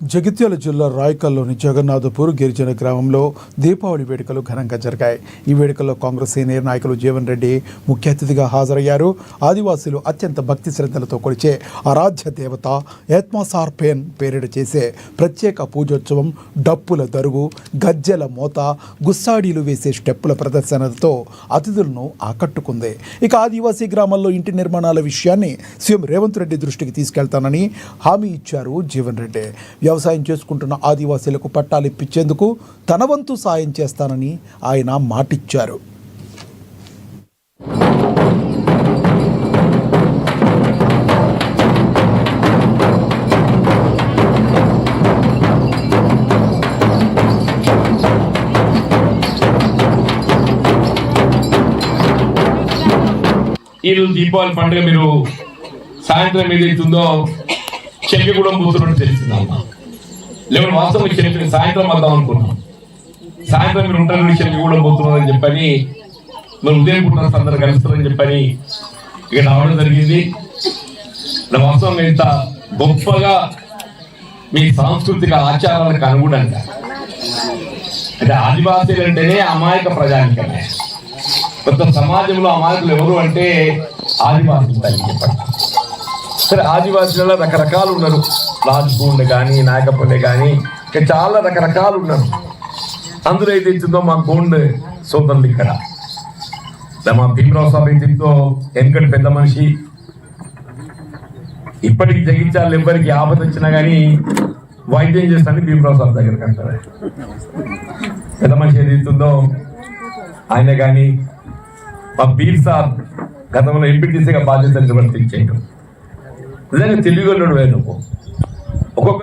జగిత్యాల జిల్లా రాయకల్లోని జగన్నాథపూర్ గిరిజన గ్రామంలో దీపావళి వేడుకలు ఘనంగా జరిగాయి. ఈ వేడుకల్లో కాంగ్రెస్ సీనియర్ నాయకులు జీవన్ రెడ్డి ముఖ్య అతిథిగా హాజరయ్యారు. ఆదివాసీలు అత్యంత భక్తి శ్రద్ధలతో కొలిచే ఆరాధ్య దేవత ఏత్మాసార్పేన్ పేరిట చేసే ప్రత్యేక పూజోత్సవం, డప్పుల దరువు, గజ్జెల మోత, గుస్సాడీలు వేసే స్టెప్పుల ప్రదర్శనలతో అతిథులను ఆకట్టుకుంది. ఇక ఆదివాసీ గ్రామాల్లో ఇంటి నిర్మాణాల విషయాన్ని సీఎం రేవంత్ రెడ్డి దృష్టికి తీసుకెళ్తానని హామీ ఇచ్చారు జీవన్ రెడ్డి. వ్యవసాయం చేసుకుంటున్న ఆదివాసీలకు పట్టాలు ఇప్పించేందుకు తన వంతు సాయం చేస్తానని ఆయన మాటిచ్చారు. ఈరోజు దీపావళి పండుగ మీరు సాయంత్రం ఏదైతుందో చెంగిగూడెం పోతున్నట్టు తెలుస్తుందమ్మా. లేకపోతే వాస్తవం చెప్పి సాయంత్రం వద్దాం అనుకున్నాం. సాయంత్రం మీరు ఉంటారని చెంగిగూడెం పోతున్నారని చెప్పని, మీరు ఉదయం పుట్టిన అందరూ కలుస్తారని చెప్పని ఇక్కడ రావడం జరిగింది. వాస్తవం ఇంత గొప్పగా మీ సాంస్కృతిక ఆచారాలకు అనుగుణంగా, అంటే ఆదివాసీలు అంటేనే అమాయక ప్రజానికమే. కొత్త సమాజంలో అమాయకులు ఎవరు అంటే ఆదివాసీలు అని చెప్పండి. సరే, ఆదివాసీలలో రకరకాలు ఉన్నారు. రాజ్గూండ్ కానీ, నాయకపల్లె కానీ, ఇంకా చాలా రకరకాలు ఉన్నారు. అందులో ఏదైతుందో మా గోండ్ సోదరులు ఇక్కడ మా భీమరావు సాబ్ ఏదైతుందో వెనకటి పెద్ద మనిషి, ఇప్పటికి జగించాలి. ఎవరికి ఆపద వచ్చినా కానీ వైద్యం చేస్తానని భీమరావు సాబ్ దగ్గరికి అంటారు. పెద్ద మనిషి ఏదైతుందో ఆయన కానీ, మా బీర్ సాబ్ గతంలో ఎంపీటీసీగా బాధ్యతలు నిర్వర్తించేయడం. నిజంగా తెలివిగా నువ్వు ఒక్కొక్క